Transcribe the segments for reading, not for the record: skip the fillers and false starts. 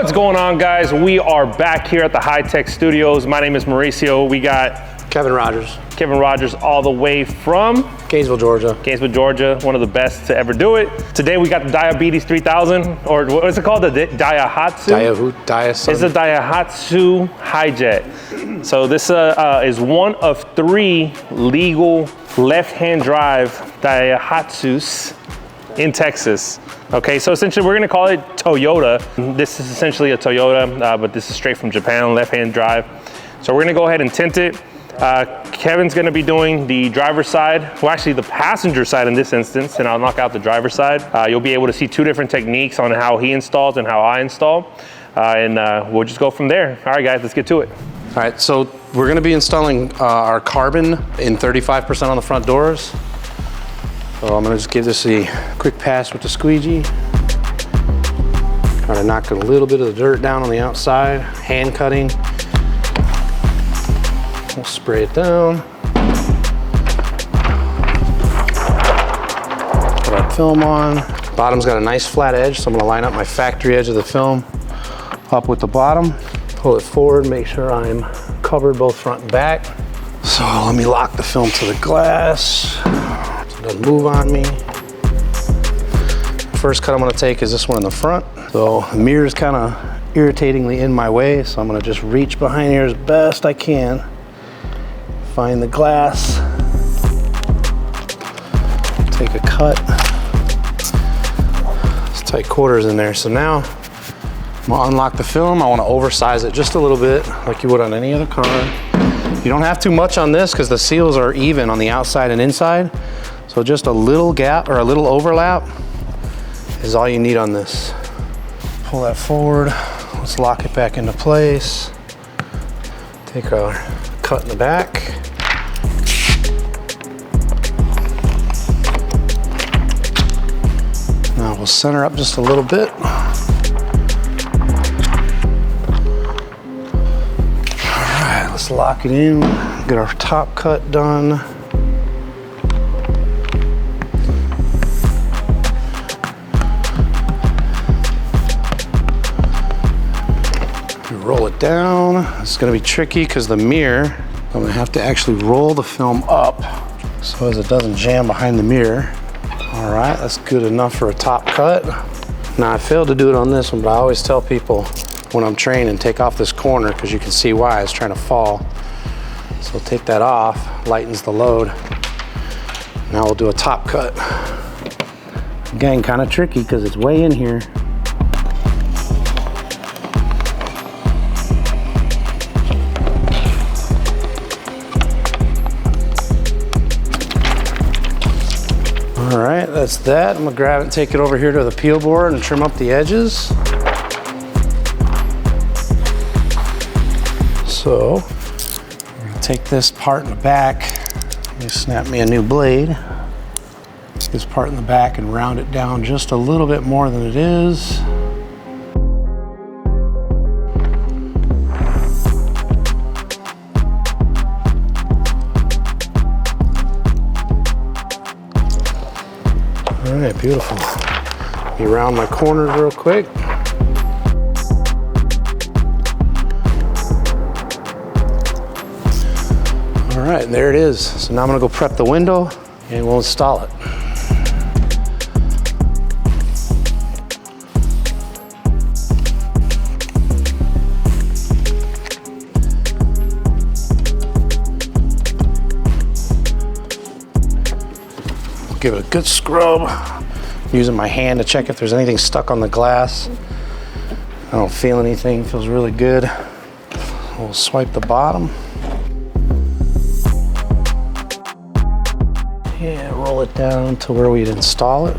What's going on, guys? We are back here at the High-Tech Studios. My name is Mauricio. We got Kevin Rogers. Kevin Rogers all the way from Gainesville, Georgia. Gainesville, Georgia, one of the best to ever do it. Today we got the Diabetes 3000, or what is it called? The Daihatsu? Daihatsu. It's a Daihatsu Hijet. So this is one of 3 legal left-hand drive Daihatsus in Texas. Okay, so essentially we're gonna call it Toyota. This is essentially a Toyota, but this is straight from Japan, left-hand drive. So we're gonna go ahead and tint it. Kevin's gonna be doing the driver's side, well actually the passenger side in this instance, and I'll knock out the driver's side. You'll be able to see 2 different techniques on how he installs and how I install. We'll just go from there. All right guys, let's get to it. All right, so we're gonna be installing our carbon in 35% on the front doors. So I'm gonna just give this a quick pass with the squeegee. Try to knock a little bit of the dirt down on the outside, hand cutting. We'll spray it down. Put our film on. Bottom's got a nice flat edge, so I'm gonna line up my factory edge of the film up with the bottom. Pull it forward, make sure I'm covered both front and back. So let me lock the film to the glass. So it doesn't move on me. First cut I'm gonna take is this one in the front. So the mirror's kind of irritatingly in my way, so I'm gonna just reach behind here as best I can. Find the glass, take a cut. It's tight quarters in there. So now I'm gonna unlock the film. I wanna oversize it just a little bit like you would on any other car. You don't have too much on this because the seals are even on the outside and inside. So just a little gap or a little overlap is all you need on this. Pull that forward. Let's lock it back into place. Take our cut in the back. Now we'll center up just a little bit. All right, let's lock it in. Get our top cut done. Roll it down. It's gonna be tricky because the mirror, I'm gonna have to actually roll the film up so as it doesn't jam behind the mirror. All right, that's good enough for a top cut. Now I failed to do it on this one, but I always tell people when I'm training, take off this corner because you can see why it's trying to fall. So take that off, lightens the load. Now we'll do a top cut. Again, kind of tricky because it's way in here. All right, that's that. I'm gonna grab it and take it over here to the peel board and trim up the edges. So, I'm gonna take this part in the back. Let me snap me a new blade. Take this part in the back and round it down just a little bit more than it is. All right, beautiful. Let me round my corners real quick. All right, there it is. So now I'm gonna go prep the window and we'll install it. Give it a good scrub. I'm using my hand to check if there's anything stuck on the glass. I don't feel anything, feels really good. We'll swipe the bottom. Yeah, roll it down to where we'd install it.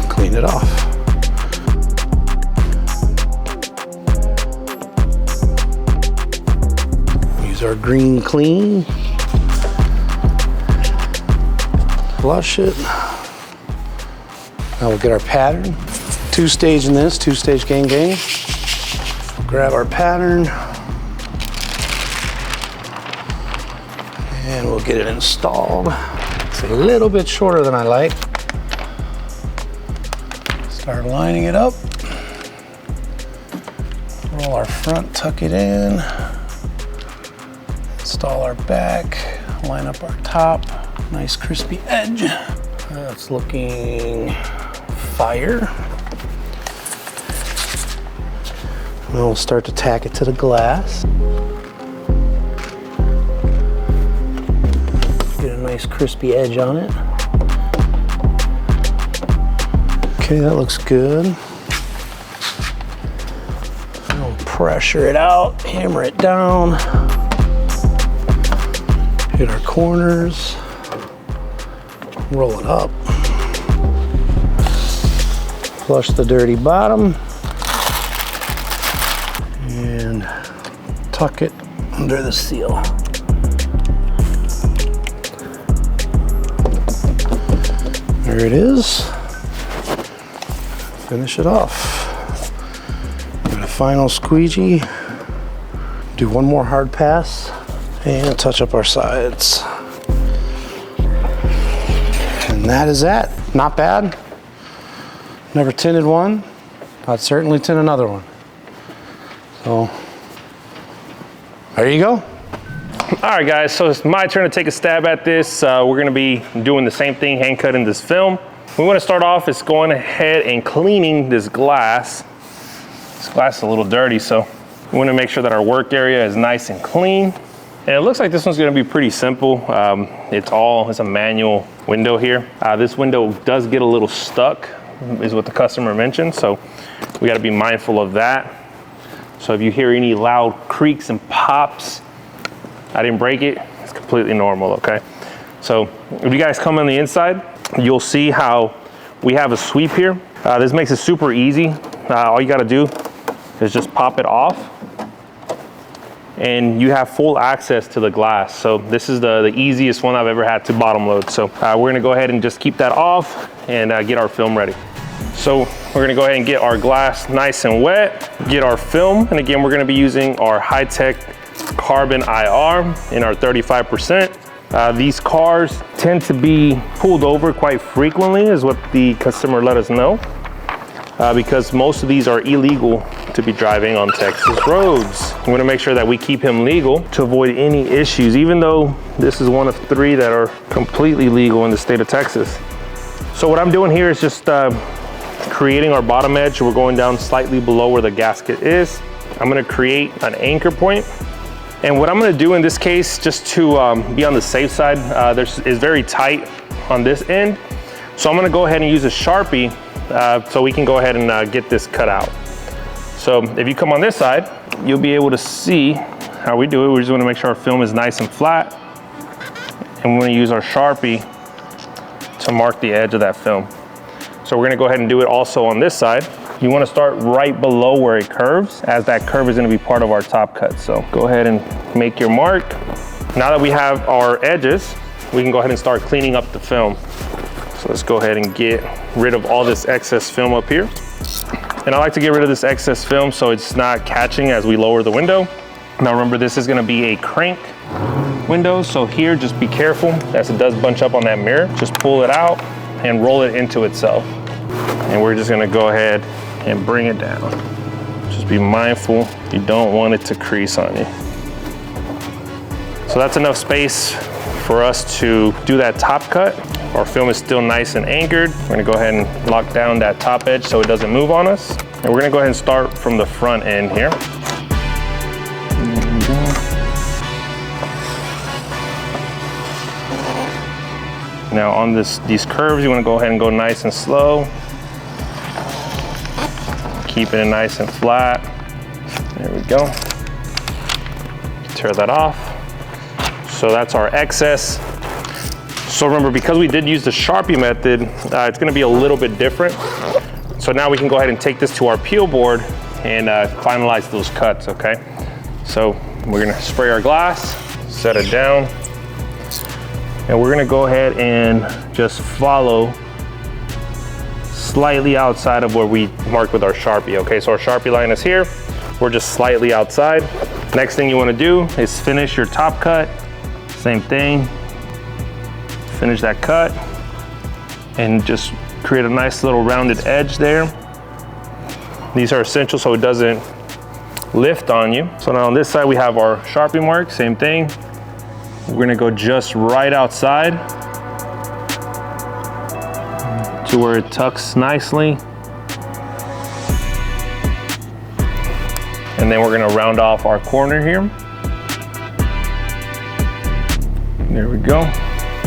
Clean it off. Our green clean. Flush it. Now we'll get our pattern. 2-stage in this, 2-stage gang gang. Grab our pattern. And we'll get it installed. a little bit shorter than I like. Start lining it up. Roll our front, tuck it in. Install our back, line up our top. Nice crispy edge. That's looking fire. And then we'll start to tack it to the glass. Get a nice crispy edge on it. Okay, that looks good. We'll pressure it out, hammer it down. Hit our corners. Roll it up. Flush the dirty bottom. And tuck it under the seal. There it is. Finish it off. Give it a final squeegee. Do one more hard pass and touch up our sides. And that is that. Not bad. Never tinted one. I'd certainly tint another one. So, there you go. All right, guys, so it's my turn to take a stab at this. We're gonna be doing the same thing, hand cutting this film. We wanna start off is going ahead and cleaning this glass. This glass is a little dirty, so we wanna make sure that our work area is nice and clean. And it looks like this one's gonna be pretty simple. It's a manual window here. This window does get a little stuck, is what the customer mentioned, so we gotta be mindful of that. So if you hear any loud creaks and pops, I didn't break it, it's completely normal, okay? So if you guys come on the inside, you'll see how we have a sweep here. This makes it super easy. All you gotta do is just pop it off and you have full access to the glass. So this is the easiest one I've ever had to bottom load. So we're gonna go ahead and just keep that off and get our film ready. So we're gonna go ahead and get our glass nice and wet, get our film, and again, we're gonna be using our high-tech carbon IR in our 35%. These cars tend to be pulled over quite frequently is what the customer let us know, because most of these are illegal to be driving on Texas roads. We wanna make sure that we keep him legal to avoid any issues, even though this is one of 3 that are completely legal in the state of Texas. So what I'm doing here is just creating our bottom edge. We're going down slightly below where the gasket is. I'm gonna create an anchor point. And what I'm gonna do in this case, just to be on the safe side, is very tight on this end. So I'm gonna go ahead and use a Sharpie so we can go ahead and get this cut out. So if you come on this side, you'll be able to see how we do it. We just wanna make sure our film is nice and flat. And we're gonna use our Sharpie to mark the edge of that film. So we're gonna go ahead and do it also on this side. You wanna start right below where it curves, as that curve is gonna be part of our top cut. So go ahead and make your mark. Now that we have our edges, we can go ahead and start cleaning up the film. So let's go ahead and get rid of all this excess film up here. And I like to get rid of this excess film so it's not catching as we lower the window. Now remember, this is gonna be a crank window, so here just be careful as it does bunch up on that mirror. Just pull it out and roll it into itself. And we're just gonna go ahead and bring it down. Just be mindful, you don't want it to crease on you. So that's enough space for us to do that top cut. Our film is still nice and anchored. We're gonna go ahead and lock down that top edge so it doesn't move on us. And we're gonna go ahead and start from the front end here. Now on these curves, you wanna go ahead and go nice and slow. Keeping it nice and flat. There we go. Tear that off. So that's our excess. So remember, because we did use the Sharpie method, it's gonna be a little bit different. So now we can go ahead and take this to our peel board and finalize those cuts, okay? So we're gonna spray our glass, set it down, and we're gonna go ahead and just follow slightly outside of where we marked with our Sharpie, okay? So our Sharpie line is here. We're just slightly outside. Next thing you wanna do is finish your top cut. Same thing. finish that cut and just create a nice little rounded edge there. These are essential so it doesn't lift on you. So now on this side we have our Sharpie mark, same thing. We're gonna go just right outside to where it tucks nicely. And then we're gonna round off our corner here. There we go.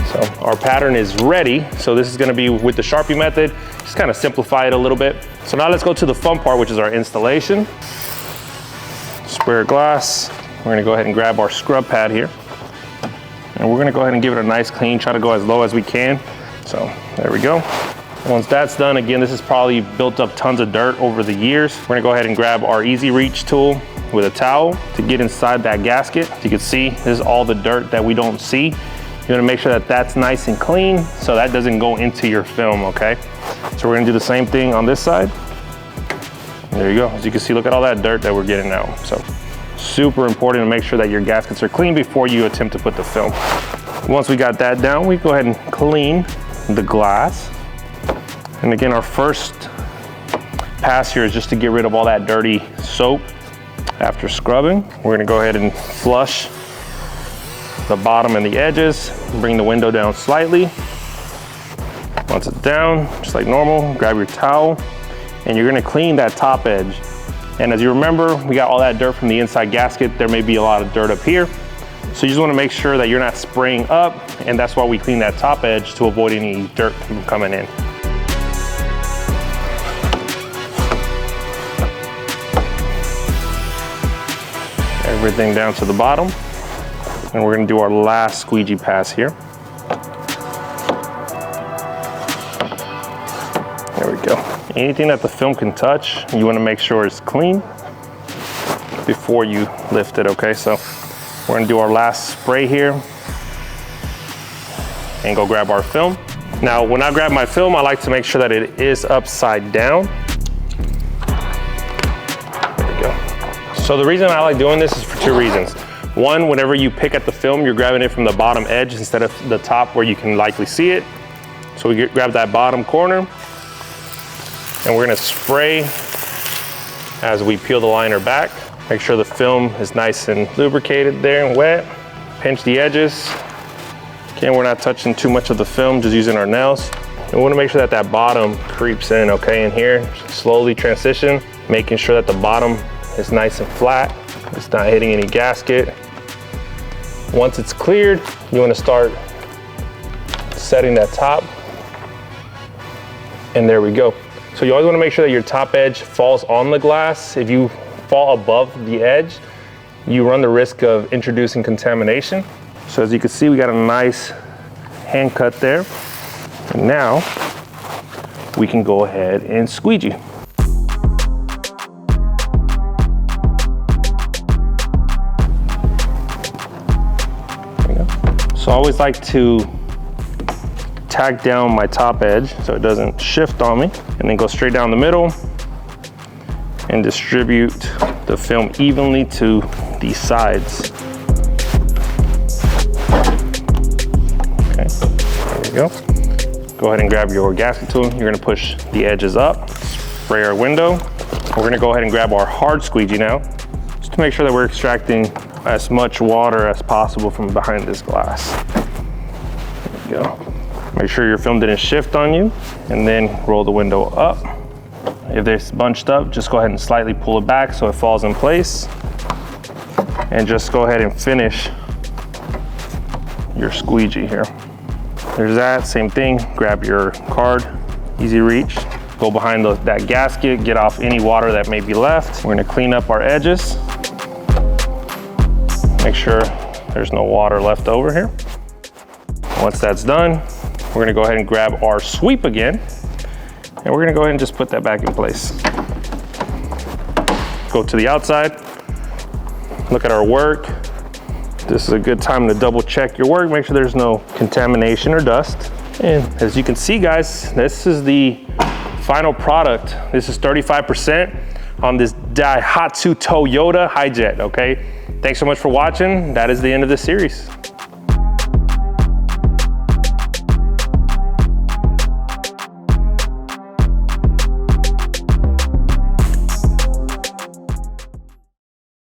So our pattern is ready. So this is gonna be with the Sharpie method, just kind of simplify it a little bit. So now let's go to the fun part, which is our installation. Square glass. We're gonna go ahead and grab our scrub pad here. And we're gonna go ahead and give it a nice clean, try to go as low as we can. So there we go. Once that's done, again, this has probably built up tons of dirt over the years. We're gonna go ahead and grab our Easy Reach tool with a towel to get inside that gasket. As you can see, this is all the dirt that we don't see. You wanna make sure that that's nice and clean so that doesn't go into your film, okay? So we're gonna do the same thing on this side. There you go. As you can see, look at all that dirt that we're getting now. So super important to make sure that your gaskets are clean before you attempt to put the film. Once we got that down, we go ahead and clean the glass. And again, our first pass here is just to get rid of all that dirty soap after scrubbing. We're gonna go ahead and flush the bottom and the edges, bring the window down slightly. Once it's down, just like normal, grab your towel, and you're gonna clean that top edge. And as you remember, we got all that dirt from the inside gasket. There may be a lot of dirt up here. So you just wanna make sure that you're not spraying up, and that's why we clean that top edge to avoid any dirt from coming in. Everything down to the bottom. And we're gonna do our last squeegee pass here. There we go. Anything that the film can touch, you wanna make sure it's clean before you lift it, okay? So we're gonna do our last spray here and go grab our film. Now, when I grab my film, I like to make sure that it is upside down. There we go. So the reason I like doing this is for two reasons. One, whenever you pick at the film, you're grabbing it from the bottom edge instead of the top where you can likely see it. So we grab that bottom corner and we're gonna spray as we peel the liner back. Make sure the film is nice and lubricated there and wet. Pinch the edges. Again, we're not touching too much of the film, just using our nails. And we wanna make sure that that bottom creeps in, okay? And here, slowly transition, making sure that the bottom is nice and flat. It's not hitting any gasket. Once it's cleared, you wanna start setting that top. And there we go. So you always wanna make sure that your top edge falls on the glass. If you fall above the edge, you run the risk of introducing contamination. So as you can see, we got a nice hand cut there. And now we can go ahead and squeegee. So I always like to tack down my top edge so it doesn't shift on me, and then go straight down the middle and distribute the film evenly to the sides. Okay, there we go. Go ahead and grab your gasket tool. You're gonna push the edges up, spray our window. We're gonna go ahead and grab our hard squeegee now, just to make sure that we're extracting as much water as possible from behind this glass. There we go. Make sure your film didn't shift on you, and then roll the window up. If it's bunched up, just go ahead and slightly pull it back so it falls in place. And just go ahead and finish your squeegee here. There's that, same thing. Grab your card, Easy Reach. Go behind that gasket, get off any water that may be left. We're gonna clean up our edges. Make sure there's no water left over here. Once that's done, we're gonna go ahead and grab our sweep again, and we're gonna go ahead and just put that back in place. Go to the outside, look at our work. This is a good time to double check your work, make sure there's no contamination or dust. And as you can see, guys, this is the final product. This is 35% on this Daihatsu Toyota Hijet, okay? Thanks so much for watching. That is the end of this series.